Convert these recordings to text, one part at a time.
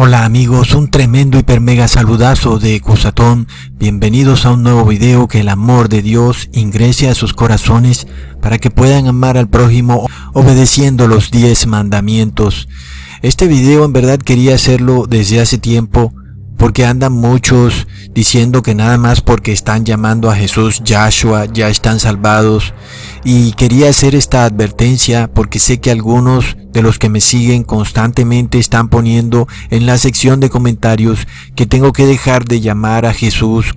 Hola amigos, un tremendo hiper mega saludazo de Cusatón. Bienvenidos a un nuevo video. Que el amor de Dios ingrese a sus corazones para que puedan amar al prójimo obedeciendo los 10 mandamientos. Este video en verdad quería hacerlo desde hace tiempo, porque andan muchos diciendo que nada más porque están llamando a Jesús Yahshua ya están salvados, y quería hacer esta advertencia porque sé que algunos de los que me siguen constantemente están poniendo en la sección de comentarios que tengo que dejar de llamar a Jesús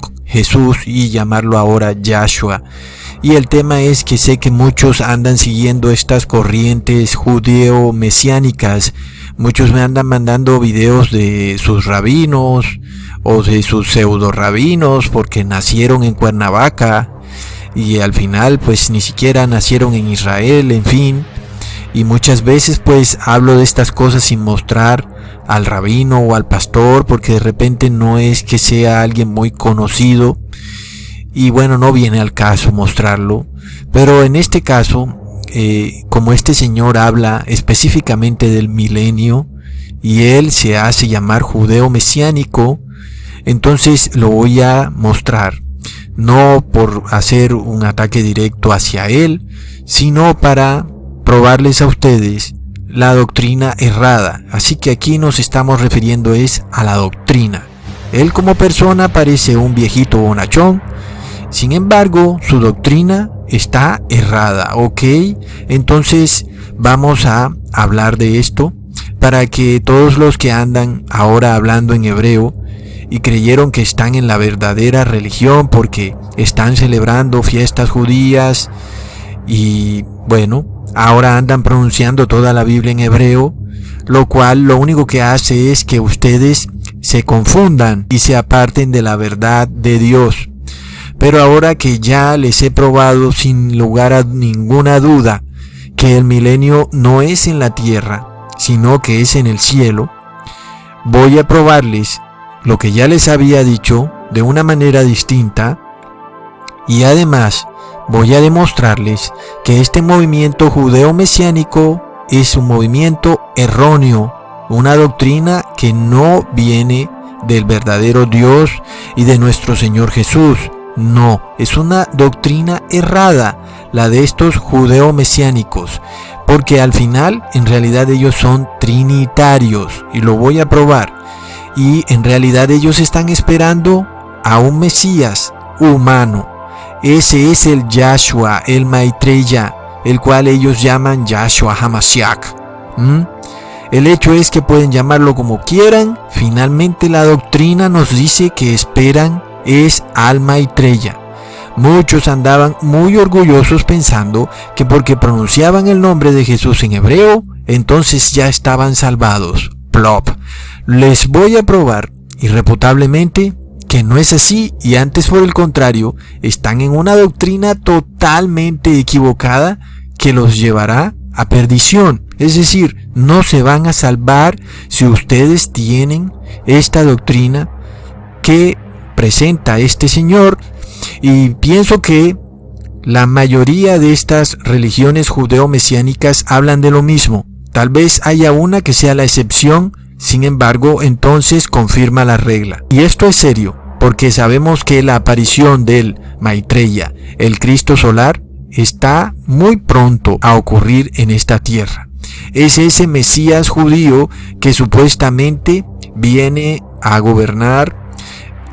y llamarlo ahora Yahshua. Y el tema es que sé que muchos andan siguiendo estas corrientes judeo-mesiánicas. Muchos me andan mandando videos de sus rabinos o de sus pseudo rabinos porque nacieron en Cuernavaca y al final pues ni siquiera nacieron en Israel, en fin. Y muchas veces pues hablo de estas cosas sin mostrar al rabino o al pastor, porque de repente no es que sea alguien muy conocido y bueno, no viene al caso mostrarlo. Pero en este caso, como este señor habla específicamente del milenio y él se hace llamar judeo mesiánico, entonces lo voy a mostrar, no por hacer un ataque directo hacia él, sino para probarles a ustedes la doctrina errada. Así que aquí nos estamos refiriendo es a la doctrina. Él como persona parece un viejito bonachón, sin embargo su doctrina está errada, ¿ok? Entonces vamos a hablar de esto para que todos los que andan ahora hablando en hebreo y creyeron que están en la verdadera religión porque están celebrando fiestas judías y bueno, ahora andan pronunciando toda la Biblia en hebreo, lo cual lo único que hace es que ustedes se confundan y se aparten de la verdad de Dios. Pero ahora que ya les he probado sin lugar a ninguna duda que el milenio no es en la tierra, sino que es en el cielo, voy a probarles lo que ya les había dicho de una manera distinta, y además voy a demostrarles que este movimiento judeo-mesiánico es un movimiento erróneo, una doctrina que no viene del verdadero Dios y de nuestro Señor Jesús. No, es una doctrina errada, la de estos judeo-mesiánicos, porque al final en realidad ellos son trinitarios, y lo voy a probar, y en realidad ellos están esperando a un Mesías humano. Ese es el Yahshua, el Maitreya, el cual ellos llaman Yahshua HaMashiach. El hecho es que pueden llamarlo como quieran, finalmente la doctrina nos dice que esperan es al Maitreya. Muchos andaban muy orgullosos pensando que porque pronunciaban el nombre de Jesús en hebreo, entonces ya estaban salvados. Plop. Les voy a probar irrefutablemente que no es así, y antes por el contrario, están en una doctrina totalmente equivocada que los llevará a perdición. Es decir, no se van a salvar si ustedes tienen esta doctrina que presenta este señor, y pienso que la mayoría de estas religiones judeo-mesiánicas hablan de lo mismo. Tal vez haya una que sea la excepción, sin embargo, entonces confirma la regla. Y esto es serio, porque sabemos que la aparición del Maitreya, el Cristo solar, está muy pronto a ocurrir en esta tierra. Es ese Mesías judío que supuestamente viene a gobernar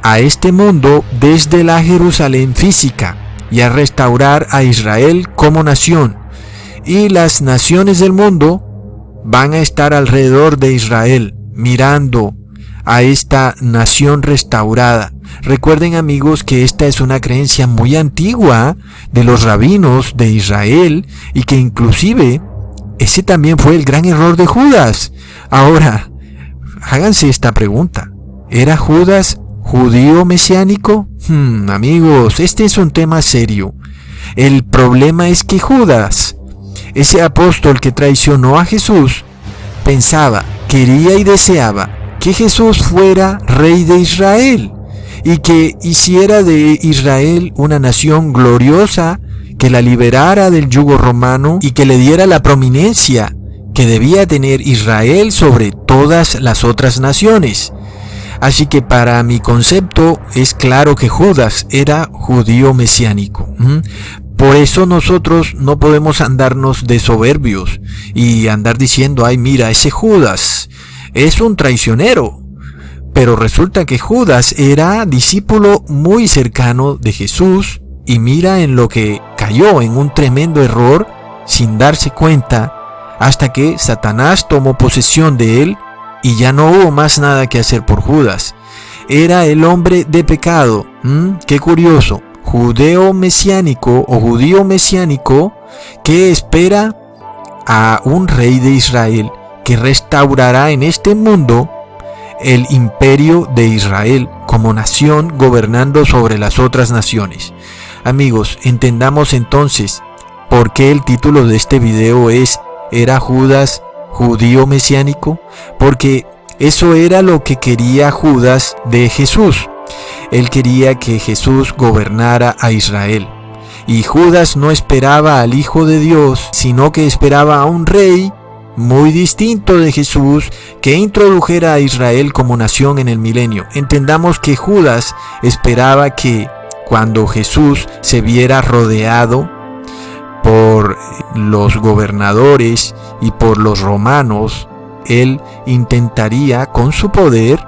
a este mundo desde la Jerusalén física y a restaurar a Israel como nación, y las naciones del mundo van a estar alrededor de Israel mirando a esta nación restaurada. Recuerden amigos que esta es una creencia muy antigua de los rabinos de Israel, y que inclusive ese también fue el gran error de Judas. Ahora, háganse esta pregunta: ¿era Judas judío mesiánico? Amigos, este es un tema serio. El problema es que Judas, ese apóstol que traicionó a Jesús, pensaba, quería y deseaba que Jesús fuera rey de Israel y que hiciera de Israel una nación gloriosa, que la liberara del yugo romano y que le diera la prominencia que debía tener Israel sobre todas las otras naciones. Así que para mi concepto es claro que Judas era judío mesiánico. Por eso nosotros no podemos andarnos de soberbios y andar diciendo, ay, mira, ese Judas es un traicionero. Pero resulta que Judas era discípulo muy cercano de Jesús y mira en lo que cayó, en un tremendo error sin darse cuenta, hasta que Satanás tomó posesión de él y ya no hubo más nada que hacer por Judas. Era el hombre de pecado. Qué curioso. Judeo mesiánico o judío mesiánico que espera a un rey de Israel que restaurará en este mundo el imperio de Israel como nación gobernando sobre las otras naciones. Amigos, entendamos entonces por qué el título de este video es ¿Era Judas judío mesiánico? Porque eso era lo que quería Judas de Jesús. Él quería que Jesús gobernara a Israel. Y Judas no esperaba al Hijo de Dios, sino que esperaba a un rey muy distinto de Jesús que introdujera a Israel como nación en el milenio. Entendamos que Judas esperaba que cuando Jesús se viera rodeado por los gobernadores y por los romanos, él intentaría con su poder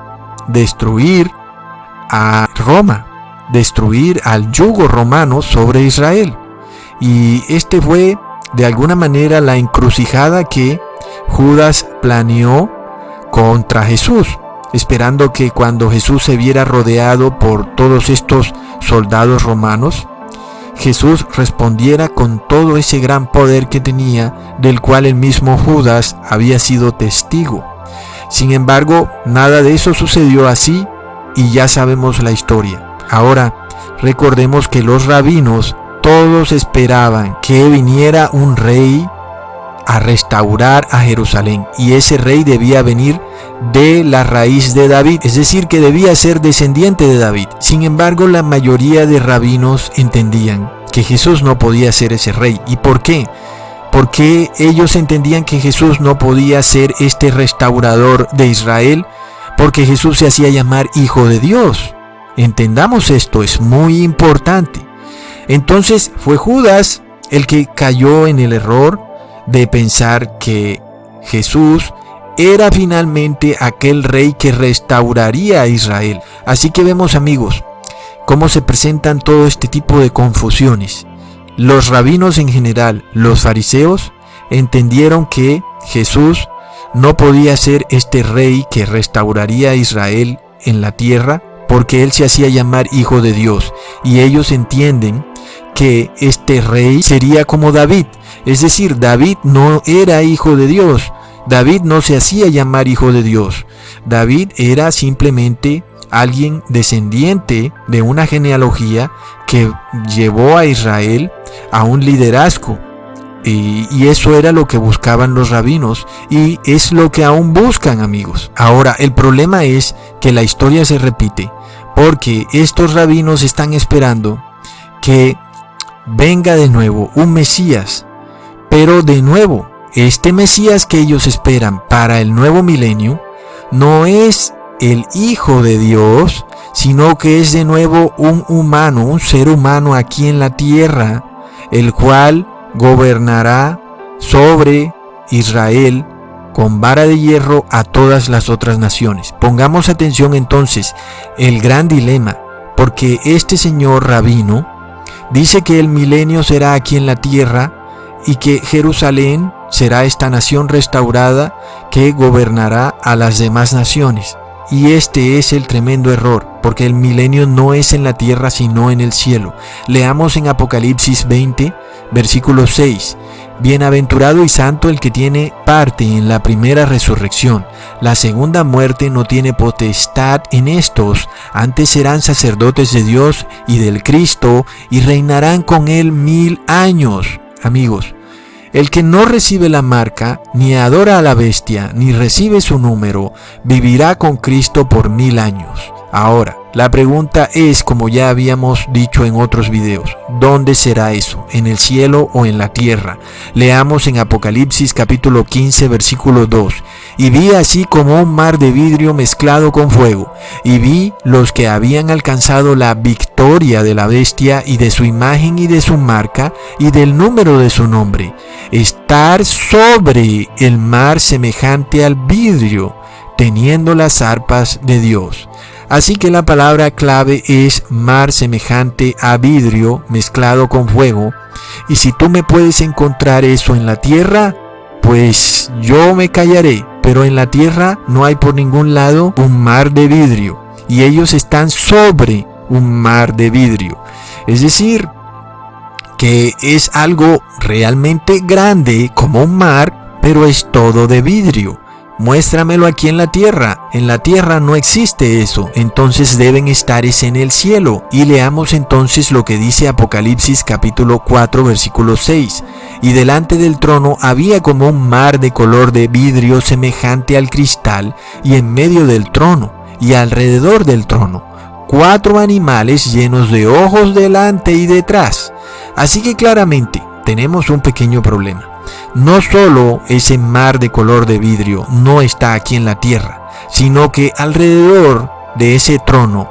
destruir a Roma, destruir al yugo romano sobre Israel. Y este fue de alguna manera la encrucijada que Judas planeó contra Jesús, esperando que cuando Jesús se viera rodeado por todos estos soldados romanos, Jesús respondiera con todo ese gran poder que tenía, del cual el mismo Judas había sido testigo. Sin embargo, nada de eso sucedió así y ya sabemos la historia. Ahora, recordemos que los rabinos todos esperaban que viniera un rey a restaurar a Jerusalén, y ese rey debía venir de la raíz de David, es decir, que debía ser descendiente de David. Sin embargo, la mayoría de rabinos entendían que Jesús no podía ser ese rey. ¿Y por qué? Porque ellos entendían que Jesús no podía ser este restaurador de Israel, porque Jesús se hacía llamar Hijo de Dios. Entendamos esto, es muy importante. Entonces fue Judas el que cayó en el error de pensar que Jesús era finalmente aquel rey que restauraría a Israel. Así que vemos, amigos, cómo se presentan todo este tipo de confusiones. Los rabinos en general, los fariseos, entendieron que Jesús no podía ser este rey que restauraría a Israel en la tierra, porque él se hacía llamar Hijo de Dios, y ellos entienden que este rey sería como David. Es decir, David no era hijo de Dios. David no se hacía llamar hijo de Dios. David era simplemente alguien descendiente de una genealogía que llevó a Israel a un liderazgo. Y eso era lo que buscaban los rabinos, y es lo que aún buscan, amigos. Ahora, el problema es que la historia se repite, porque estos rabinos están esperando que venga de nuevo un Mesías. Pero de nuevo, este Mesías que ellos esperan para el nuevo milenio no es el Hijo de Dios, sino que es de nuevo un humano, un ser humano aquí en la tierra, el cual gobernará sobre Israel con vara de hierro a todas las otras naciones. Pongamos atención entonces, el gran dilema, porque este señor rabino dice que el milenio será aquí en la tierra y que Jerusalén será esta nación restaurada que gobernará a las demás naciones. Y este es el tremendo error, porque el milenio no es en la tierra sino en el cielo. Leamos en Apocalipsis 20, versículo 6. Bienaventurado y santo el que tiene parte en la primera resurrección. La segunda muerte no tiene potestad en estos, antes serán sacerdotes de Dios y del Cristo, y reinarán con él 1000 años. Amigos, el que no recibe la marca, ni adora a la bestia, ni recibe su número, vivirá con Cristo por 1000 años. Ahora, la pregunta es, como ya habíamos dicho en otros videos, ¿dónde será eso? ¿En el cielo o en la tierra? Leamos en Apocalipsis capítulo 15 versículo 2. Y vi así como un mar de vidrio mezclado con fuego, y vi los que habían alcanzado la victoria de la bestia y de su imagen y de su marca y del número de su nombre, estar sobre el mar semejante al vidrio, teniendo las arpas de Dios. Así que la palabra clave es mar semejante a vidrio mezclado con fuego. Y si tú me puedes encontrar eso en la tierra, pues yo me callaré. Pero en la tierra no hay por ningún lado un mar de vidrio. Y ellos están sobre un mar de vidrio. Es decir, que es algo realmente grande como un mar, pero es todo de vidrio. Muéstramelo aquí en la tierra. En la tierra no existe eso, entonces deben estar en el cielo. Y leamos entonces lo que dice Apocalipsis capítulo 4 versículo 6. Y delante del trono había como un mar de color de vidrio semejante al cristal, y en medio del trono y alrededor del trono 4 animales llenos de ojos delante y detrás. Así que claramente tenemos un pequeño problema. No solo ese mar de color de vidrio no está aquí en la tierra, sino que alrededor de ese trono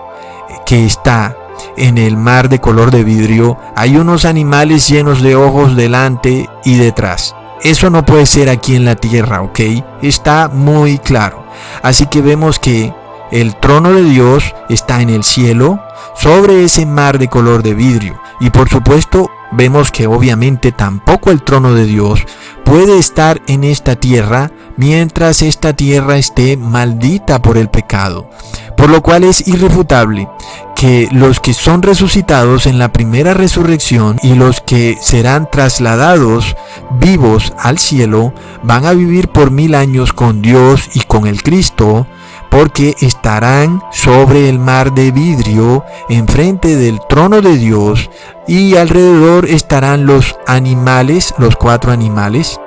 que está en el mar de color de vidrio hay unos animales llenos de ojos delante y detrás. Eso no puede ser aquí en la tierra, ¿ok? Está muy claro. Así que vemos que el trono de Dios está en el cielo, sobre ese mar de color de vidrio. Y por supuesto, vemos que obviamente tampoco el trono de Dios puede estar en esta tierra mientras esta tierra esté maldita por el pecado. Por lo cual es irrefutable que los que son resucitados en la primera resurrección y los que serán trasladados vivos al cielo van a vivir por 1000 años con Dios y con el Cristo, porque estarán sobre el mar de vidrio enfrente del trono de Dios, y alrededor estarán los animales, los 4 animales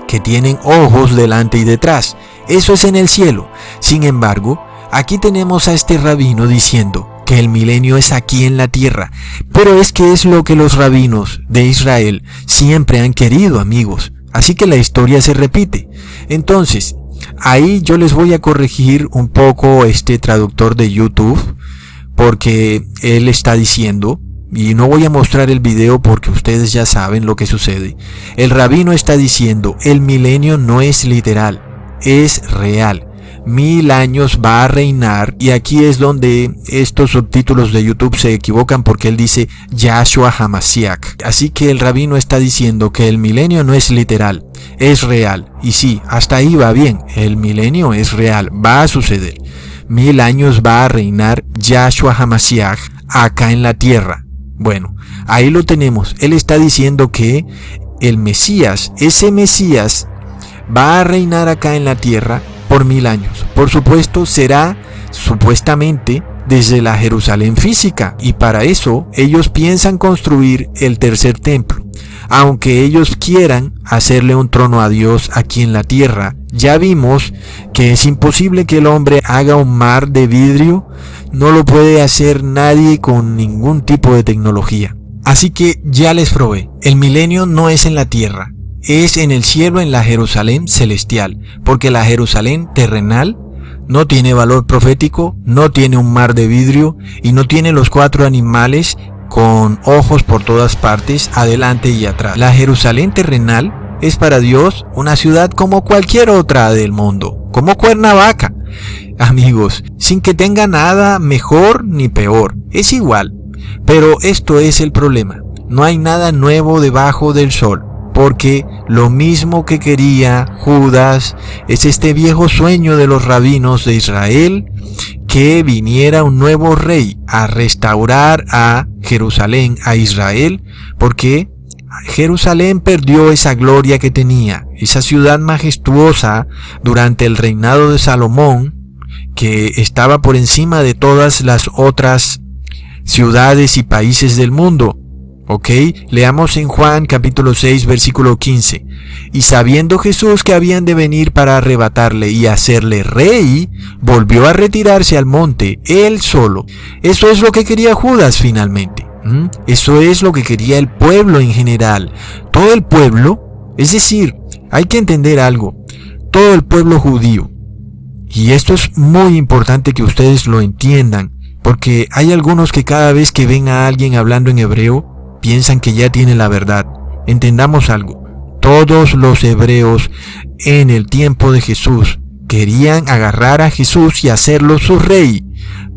que tienen ojos delante y detrás. Eso es en el cielo. Sin embargo, aquí tenemos a este rabino diciendo que el milenio es aquí en la tierra. Pero es que es lo que los rabinos de Israel siempre han querido, amigos. Así que la historia se repite. Entonces, ahí yo les voy a corregir un poco este traductor de YouTube, porque él está diciendo, y no voy a mostrar el video porque ustedes ya saben lo que sucede. El rabino está diciendo, el milenio no es literal, es real. 1000 años va a reinar, y aquí es donde estos subtítulos de YouTube se equivocan, porque él dice Yahshua HaMashiach. Así que el rabino está diciendo que el milenio no es literal, es real. Y sí, hasta ahí va bien, el milenio es real, va a suceder. 1000 años va a reinar Yahshua HaMashiach acá en la tierra. Bueno, ahí lo tenemos. Él está diciendo que el Mesías, ese Mesías, va a reinar acá en la tierra por 1000 años. Por supuesto, será supuestamente desde la Jerusalén física, y para eso ellos piensan construir el tercer templo. Aunque ellos quieran hacerle un trono a Dios aquí en la tierra, ya vimos que es imposible que el hombre haga un mar de vidrio. No lo puede hacer nadie con ningún tipo de tecnología. Así que ya les probé, el milenio no es en la tierra, es en el cielo, en la Jerusalén celestial, porque la Jerusalén terrenal no tiene valor profético, no tiene un mar de vidrio y no tiene los 4 animales con ojos por todas partes, adelante y atrás. La Jerusalén terrenal es para Dios una ciudad como cualquier otra del mundo, como Cuernavaca. Amigos, sin que tenga nada mejor ni peor, es igual. Pero esto es el problema, no hay nada nuevo debajo del sol, porque lo mismo que quería Judas es este viejo sueño de los rabinos de Israel, que viniera un nuevo rey a restaurar a Jerusalén, a Israel, porque Jerusalén perdió esa gloria que tenía, esa ciudad majestuosa durante el reinado de Salomón, que estaba por encima de todas las otras ciudades y países del mundo. ¿Ok? Leamos en Juan capítulo 6 versículo 15. Y sabiendo Jesús que habían de venir para arrebatarle y hacerle rey, volvió a retirarse al monte, él solo. Eso es lo que quería Judas finalmente. Eso es lo que quería el pueblo en general. Todo el pueblo, es decir, hay que entender algo. Todo el pueblo judío. Y esto es muy importante que ustedes lo entiendan, porque hay algunos que cada vez que ven a alguien hablando en hebreo, piensan que ya tiene la verdad. Entendamos algo. Todos los hebreos en el tiempo de Jesús querían agarrar a Jesús y hacerlo su rey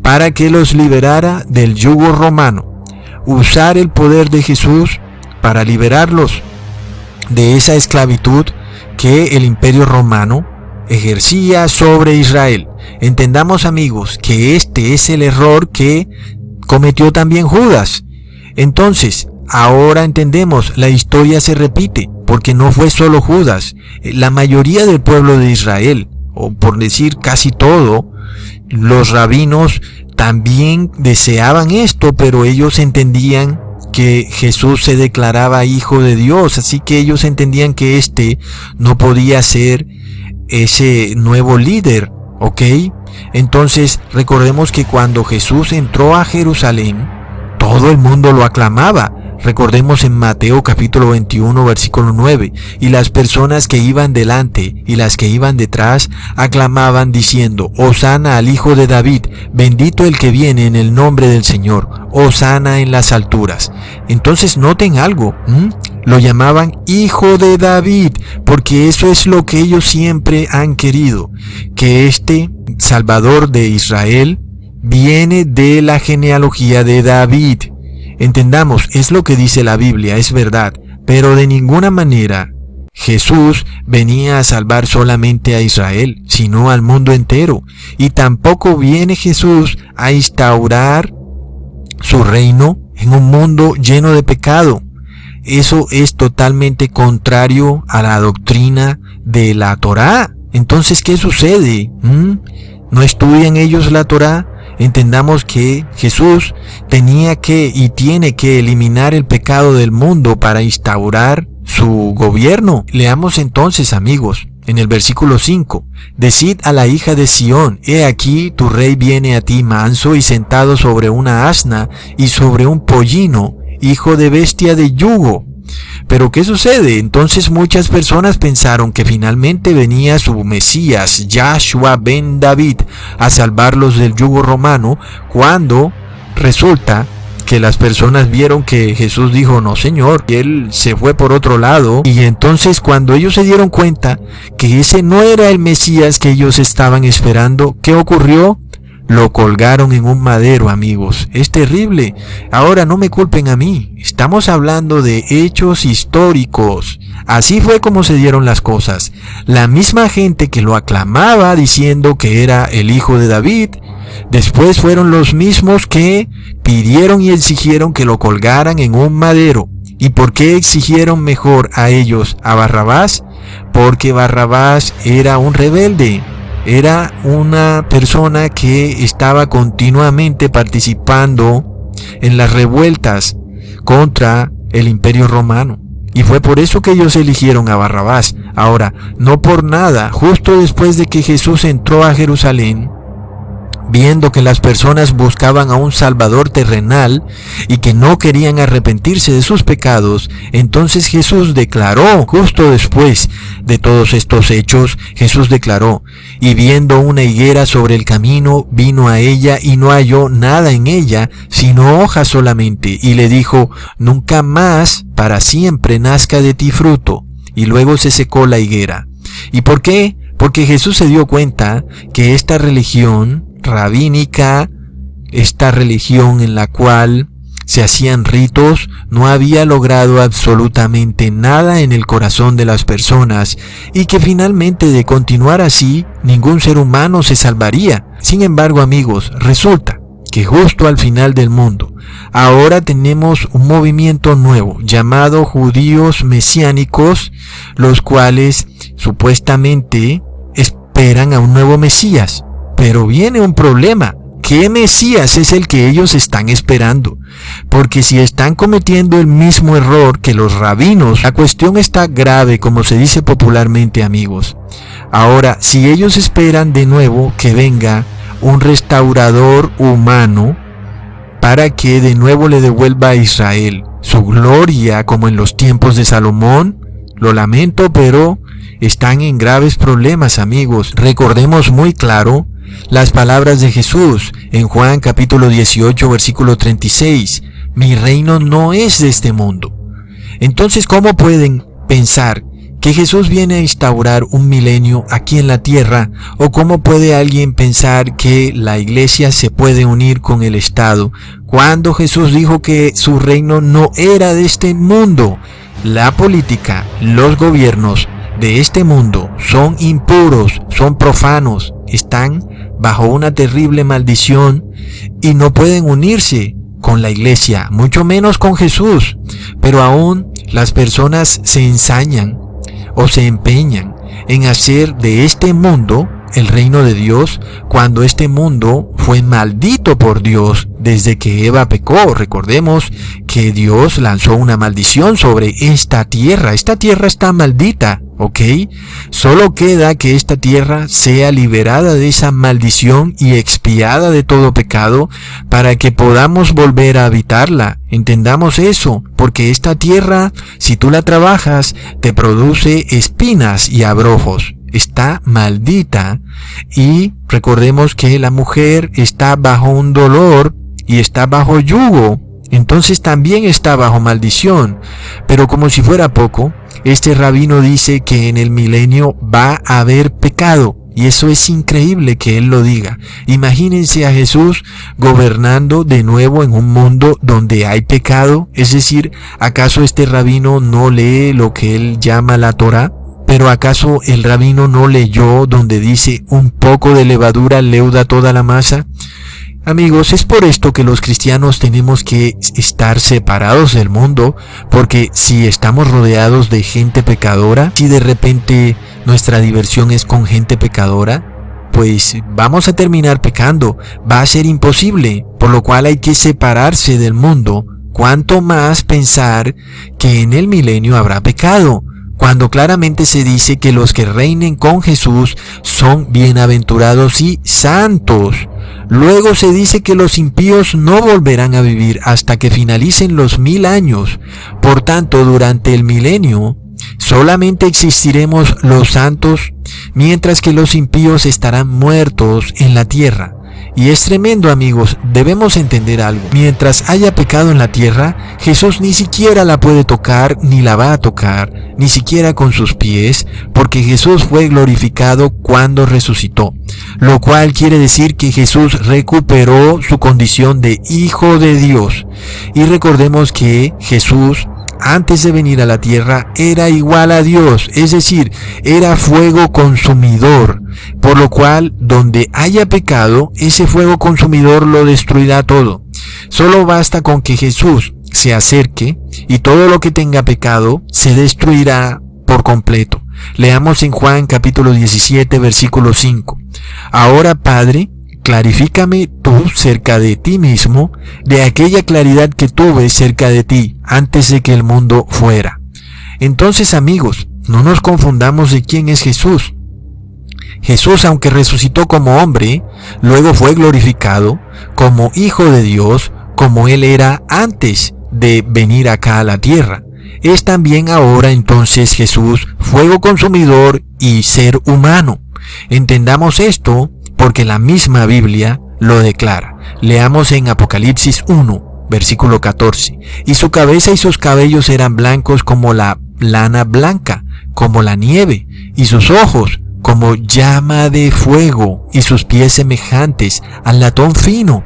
para que los liberara del yugo romano. Usar el poder de Jesús para liberarlos de esa esclavitud que el imperio romano ejercía sobre Israel. Entendamos, amigos, que este es el error que cometió también Judas. Entonces, ahora entendemos, la historia se repite, porque no fue solo Judas. La mayoría del pueblo de Israel, o por decir casi todo, los rabinos también deseaban esto, pero ellos entendían que Jesús se declaraba hijo de Dios, así que ellos entendían que este no podía ser ese nuevo líder, ¿ok? Entonces, recordemos que cuando Jesús entró a Jerusalén, todo el mundo lo aclamaba. Recordemos en Mateo capítulo 21 versículo 9, y las personas que iban delante y las que iban detrás aclamaban diciendo: Hosana al Hijo de David, bendito el que viene en el nombre del Señor, Hosana en las alturas. Entonces noten algo, lo llamaban Hijo de David, porque eso es lo que ellos siempre han querido, que este Salvador de Israel viene de la genealogía de David. Entendamos, es lo que dice la Biblia, es verdad, pero de ninguna manera Jesús venía a salvar solamente a Israel, sino al mundo entero. Y tampoco viene Jesús a instaurar su reino en un mundo lleno de pecado. Eso es totalmente contrario a la doctrina de la Torá. Entonces, ¿qué sucede? ¿No estudian ellos la Torá? Entendamos que Jesús tenía que y tiene que eliminar el pecado del mundo para instaurar su gobierno. Leamos entonces, amigos, en el versículo 5. Decid a la hija de Sión: he aquí tu rey viene a ti manso y sentado sobre una asna y sobre un pollino, hijo de bestia de yugo. Pero ¿qué sucede? Entonces muchas personas pensaron que finalmente venía su Mesías, Yahshua ben David, a salvarlos del yugo romano, cuando resulta que las personas vieron que Jesús dijo: no señor, y él se fue por otro lado. Y entonces cuando ellos se dieron cuenta que ese no era el Mesías que ellos estaban esperando, ¿qué ocurrió? Lo colgaron en un madero, amigos. Es terrible. Ahora no me culpen a mí. Estamos hablando de hechos históricos. Así fue como se dieron las cosas. La misma gente que lo aclamaba diciendo que era el hijo de David, después fueron los mismos que pidieron y exigieron que lo colgaran en un madero. ¿Y por qué exigieron mejor a ellos a Barrabás? Porque Barrabás era un rebelde. Era una persona que estaba continuamente participando en las revueltas contra el imperio romano. Y fue por eso que ellos eligieron a Barrabás. Ahora, no por nada, justo después de que Jesús entró a Jerusalén, viendo que las personas buscaban a un Salvador terrenal y que no querían arrepentirse de sus pecados, entonces Jesús declaró, justo después de todos estos hechos, Jesús declaró: y viendo una higuera sobre el camino, vino a ella y no halló nada en ella, sino hojas solamente, y le dijo: nunca más para siempre nazca de ti fruto. Y luego se secó la higuera. ¿Y por qué? Porque Jesús se dio cuenta que esta religión rabínica, esta religión en la cual se hacían ritos, no había logrado absolutamente nada en el corazón de las personas, y que finalmente, de continuar así, ningún ser humano se salvaría. Sin embargo, amigos, resulta que justo al final del mundo, ahora tenemos un movimiento nuevo llamado judíos mesiánicos, los cuales supuestamente esperan a un nuevo Mesías. Pero viene un problema. ¿qué Mesías es el que ellos están esperando? Porque si están cometiendo el mismo error que los rabinos, la cuestión está grave, como se dice popularmente, amigos. Ahora, si ellos esperan de nuevo que venga un restaurador humano para que de nuevo le devuelva a Israel su gloria como en los tiempos de Salomón, lo lamento, pero están en graves problemas, amigos. Recordemos muy claro las palabras de Jesús en Juan capítulo 18 versículo 36. Mi reino no es de este mundo. Entonces, ¿cómo pueden pensar que Jesús viene a instaurar un milenio aquí en la tierra? ¿O cómo puede alguien pensar que la iglesia se puede unir con el Estado cuando Jesús dijo que su reino no era de este mundo? La política, los gobiernos de este mundo son impuros, son profanos, están bajo una terrible maldición y no pueden unirse con la iglesia, mucho menos con Jesús. Pero aún las personas se ensañan o se empeñan en hacer de este mundo el reino de Dios, cuando este mundo fue maldito por Dios desde que Eva pecó. Recordemos que Dios lanzó una maldición sobre esta tierra. Esta tierra está maldita, ¿ok? Solo queda que esta tierra sea liberada de esa maldición y expiada de todo pecado para que podamos volver a habitarla. Entendamos eso, porque esta tierra, si tú la trabajas, te produce espinas y abrojos. Está maldita, y recordemos que la mujer está bajo un dolor y está bajo yugo, entonces también está bajo maldición. Pero como si fuera poco, este rabino dice que en el milenio va a haber pecado, y eso es increíble que él lo diga. Imagínense a Jesús gobernando de nuevo en un mundo donde hay pecado. Es decir, ¿acaso este rabino no lee lo que él llama la Torá? ¿Pero acaso el rabino no leyó donde dice un poco de levadura leuda toda la masa? Amigos, es por esto que los cristianos tenemos que estar separados del mundo, porque si estamos rodeados de gente pecadora, si de repente nuestra diversión es con gente pecadora, pues vamos a terminar pecando, va a ser imposible, por lo cual hay que separarse del mundo. Cuanto más pensar que en el milenio habrá pecado, cuando claramente se dice que los que reinen con Jesús son bienaventurados y santos. Luego se dice que los impíos no volverán a vivir hasta que finalicen los 1000 años. Por tanto, durante el milenio, solamente existiremos los santos, mientras que los impíos estarán muertos en la tierra. Y es tremendo, amigos, debemos entender algo. Mientras haya pecado en la tierra, Jesús ni siquiera la puede tocar, ni la va a tocar, ni siquiera con sus pies, porque Jesús fue glorificado cuando resucitó. Lo cual quiere decir que Jesús recuperó su condición de Hijo de Dios. Y recordemos que Jesús, antes de venir a la tierra, era igual a Dios, es decir, era fuego consumidor, por lo cual donde haya pecado, ese fuego consumidor lo destruirá todo. Solo basta con que Jesús se acerque y todo lo que tenga pecado se destruirá por completo. Leamos en Juan capítulo 17 versículo 5. Ahora, Padre, clarifícame tú cerca de ti mismo, de aquella claridad que tuve cerca de ti antes de que el mundo fuera. Entonces, amigos, no nos confundamos de quién es Jesús. Jesús, aunque resucitó como hombre, luego fue glorificado como Hijo de Dios, como Él era antes de venir acá a la tierra. Es también ahora entonces Jesús, fuego consumidor y ser humano. Entendamos esto, porque la misma Biblia lo declara. Leamos en Apocalipsis 1, versículo 14. Y su cabeza y sus cabellos eran blancos como la lana blanca, como la nieve, y sus ojos como llama de fuego, y sus pies semejantes al latón fino,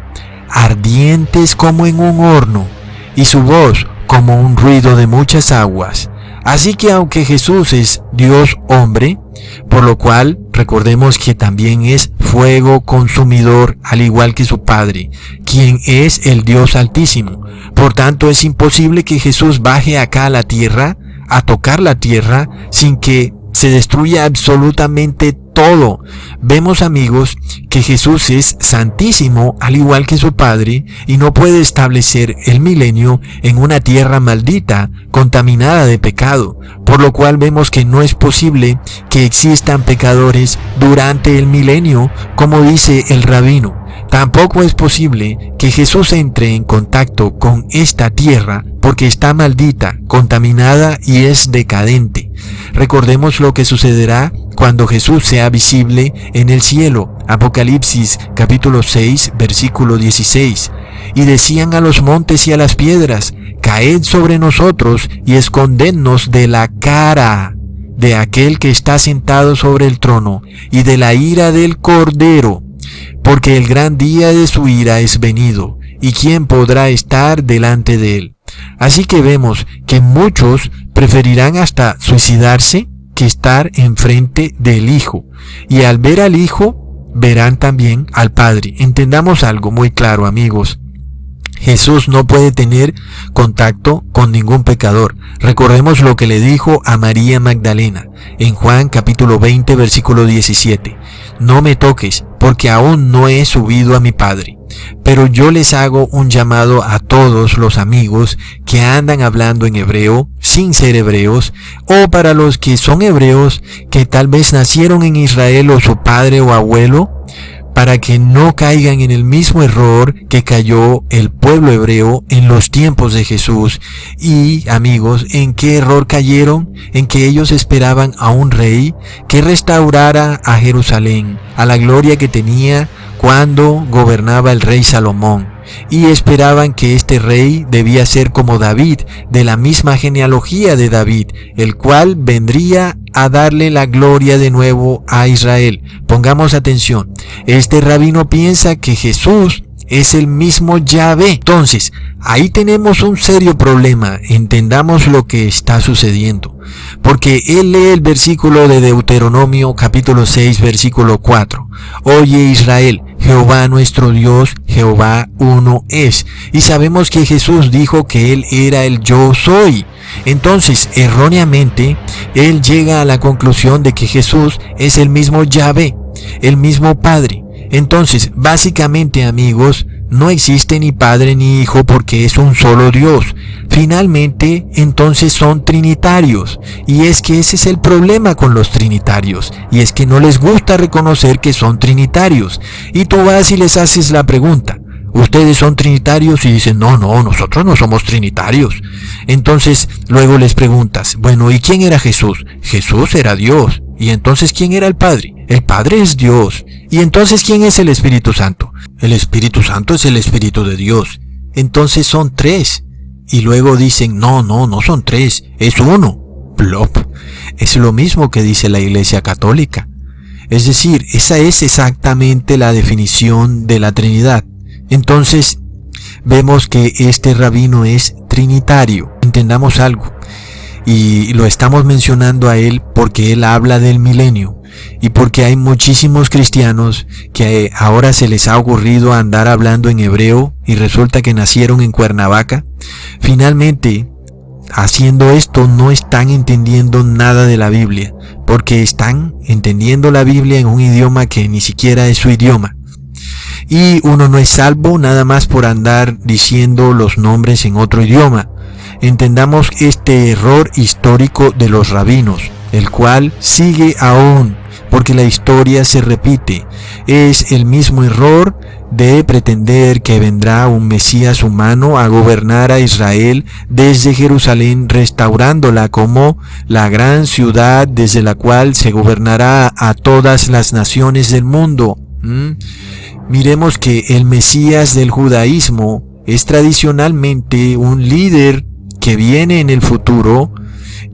ardientes como en un horno, y su voz como un ruido de muchas aguas. Así que aunque Jesús es Dios hombre, por lo cual recordemos que también es fuego consumidor, al igual que su Padre, quien es el Dios Altísimo. Por tanto, es imposible que Jesús baje acá a la tierra, a tocar la tierra, sin que se destruye absolutamente todo. Vemos, amigos, que Jesús es santísimo al igual que su Padre y no puede establecer el milenio en una tierra maldita, contaminada de pecado, por lo cual vemos que no es posible que existan pecadores durante el milenio, como dice el rabino. Tampoco es posible que Jesús entre en contacto con esta tierra porque está maldita, contaminada y es decadente. Recordemos lo que sucederá cuando Jesús sea visible en el cielo. Apocalipsis capítulo 6, versículo 16. Y decían a los montes y a las piedras: caed sobre nosotros y escondednos de la cara de aquel que está sentado sobre el trono y de la ira del Cordero, porque el gran día de su ira es venido, y quién podrá estar delante de él. Así que vemos que muchos preferirán hasta suicidarse que estar enfrente del Hijo, y al ver al Hijo verán también al Padre. Entendamos algo muy claro, amigos. Jesús no puede tener contacto con ningún pecador. Recordemos lo que le dijo a María Magdalena en Juan capítulo 20 versículo 17. No me toques, porque aún no he subido a mi Padre. Pero yo les hago un llamado a todos los amigos que andan hablando en hebreo, sin ser hebreos, o para los que son hebreos, que tal vez nacieron en Israel o su padre o abuelo, para que no caigan en el mismo error que cayó el pueblo hebreo en los tiempos de Jesús. Y, amigos, ¿en qué error cayeron? En que ellos esperaban a un rey que restaurara a Jerusalén, a la gloria que tenía cuando gobernaba el rey Salomón, y esperaban que este rey debía ser como David, de la misma genealogía de David, el cual vendría a darle la gloria de nuevo a Israel. Pongamos atención, este rabino piensa que Jesús es el mismo Yahvé. Entonces, ahí tenemos un serio problema. Entendamos lo que está sucediendo, porque él lee el versículo de Deuteronomio capítulo 6 versículo 4. Oye Israel, Jehová nuestro Dios, Jehová uno es. Y sabemos que Jesús dijo que él era el yo soy. Entonces, erróneamente, él llega a la conclusión de que Jesús es el mismo Yahvé, el mismo Padre. Entonces, básicamente, amigos, no existe ni Padre ni Hijo porque es un solo Dios. Finalmente, entonces son trinitarios. Y es que ese es el problema con los trinitarios. Y es que no les gusta reconocer que son trinitarios. Y tú vas y les haces la pregunta: ¿ustedes son trinitarios? Y dicen: no, nosotros no somos trinitarios. Entonces, luego les preguntas: bueno, ¿y quién era Jesús? Jesús era Dios. ¿Y entonces quién era el Padre? El Padre es Dios. ¿Y entonces quién es el Espíritu Santo? El Espíritu Santo es el Espíritu de Dios. Entonces son tres. Y luego dicen: no son tres, es uno. Plop. Es lo mismo que dice la Iglesia Católica. Es decir, esa es exactamente la definición de la Trinidad. Entonces, vemos que este rabino es trinitario. Entendamos algo. Y lo estamos mencionando a él porque él habla del milenio. Y porque hay muchísimos cristianos que ahora se les ha ocurrido andar hablando en hebreo y resulta que nacieron en Cuernavaca. Finalmente, haciendo esto no están entendiendo nada de la Biblia, porque están entendiendo la Biblia en un idioma que ni siquiera es su idioma. Y uno no es salvo nada más por andar diciendo los nombres en otro idioma. Entendamos este error histórico de los rabinos, el cual sigue aún, porque la historia se repite. Es el mismo error de pretender que vendrá un Mesías humano a gobernar a Israel desde Jerusalén, restaurándola como la gran ciudad desde la cual se gobernará a todas las naciones del mundo. Miremos que el Mesías del judaísmo es tradicionalmente un líder que viene en el futuro,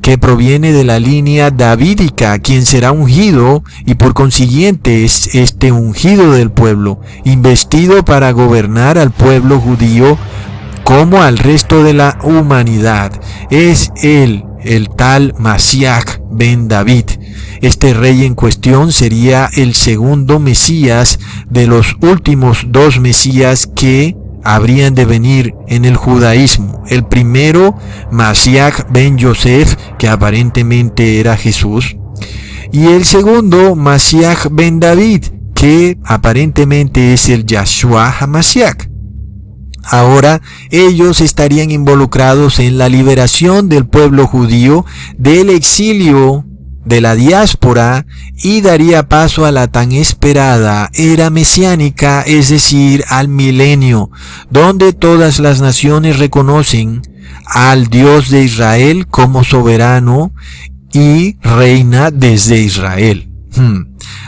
que proviene de la línea davídica, quien será ungido, y por consiguiente es este ungido del pueblo, investido para gobernar al pueblo judío como al resto de la humanidad. Es él, el tal Mashiach ben David. Este rey en cuestión sería el segundo Mesías de los últimos dos Mesías que habrían de venir en el judaísmo. El primero, Mashiach ben Yosef, que aparentemente era Jesús, Y el segundo, Mashiach ben David, que aparentemente es el Yahshua HaMashiach. Ahora ellos estarían involucrados en la liberación del pueblo judío del exilio, de la diáspora, y daría paso a la tan esperada era mesiánica, es decir, al milenio, donde todas las naciones reconocen al Dios de Israel como soberano y reina desde Israel.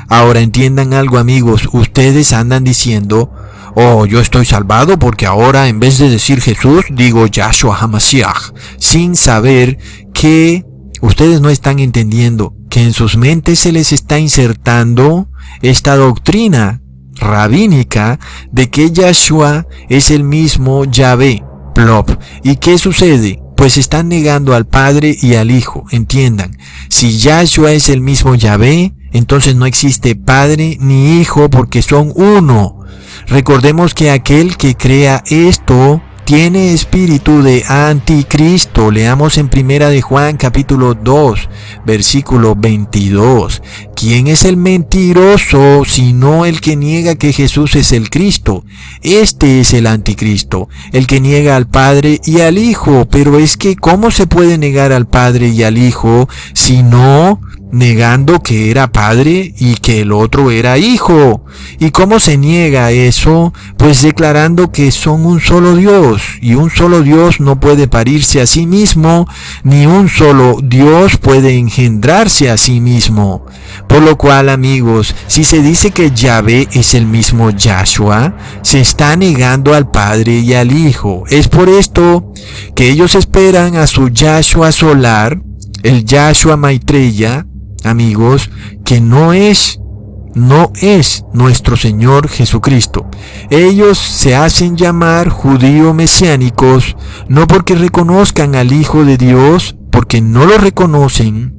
Ahora entiendan algo, amigos, ustedes andan diciendo: oh, yo estoy salvado porque ahora en vez de decir Jesús digo Yahshua HaMashiach, sin saber que ustedes no están entendiendo que en sus mentes se les está insertando esta doctrina rabínica de que Yahshua es el mismo Yahvé, Plop. ¿Y qué sucede? Pues están negando al Padre y al Hijo. Entiendan, si Yahshua es el mismo Yahvé, entonces no existe Padre ni Hijo porque son uno. Recordemos que aquel que crea esto tiene espíritu de anticristo. Leamos en Primera de Juan capítulo 2, versículo 22. ¿Quién es el mentiroso sino el que niega que Jesús es el Cristo? Este es el anticristo, el que niega al Padre y al Hijo. Pero es que ¿cómo se puede negar al Padre y al Hijo si no negando que era padre y que el otro era hijo? ¿Y cómo se niega eso? Pues declarando que son un solo Dios, y un solo Dios no puede parirse a sí mismo, ni un solo Dios puede engendrarse a sí mismo. Por lo cual, amigos, si se dice que Yahvé es el mismo Yahshua, se está negando al Padre y al Hijo. Es por esto que ellos esperan a su Yahshua solar, el Yahshua Maitreya, amigos, que no es nuestro Señor Jesucristo. Ellos se hacen llamar judíos mesiánicos, no porque reconozcan al Hijo de Dios, porque no lo reconocen,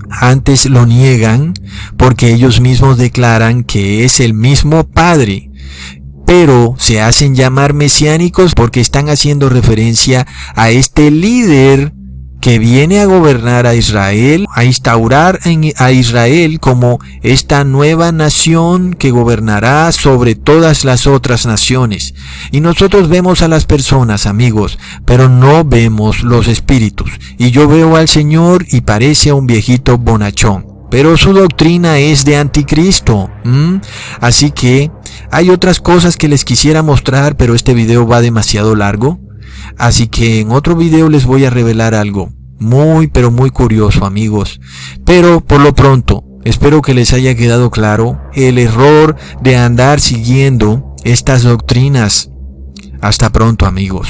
antes lo niegan, porque ellos mismos declaran que es el mismo Padre. Pero se hacen llamar mesiánicos porque están haciendo referencia a este líder que viene a gobernar a Israel, a instaurar a Israel como esta nueva nación que gobernará sobre todas las otras naciones. Y nosotros vemos a las personas, amigos, pero no vemos los espíritus. Y yo veo al Señor y parece a un viejito bonachón, pero su doctrina es de anticristo. Así que hay otras cosas que les quisiera mostrar, pero este video va demasiado largo. Así que en otro video les voy a revelar algo muy pero muy curioso, amigos. Pero por lo pronto, espero que les haya quedado claro el error de andar siguiendo estas doctrinas. Hasta pronto, amigos.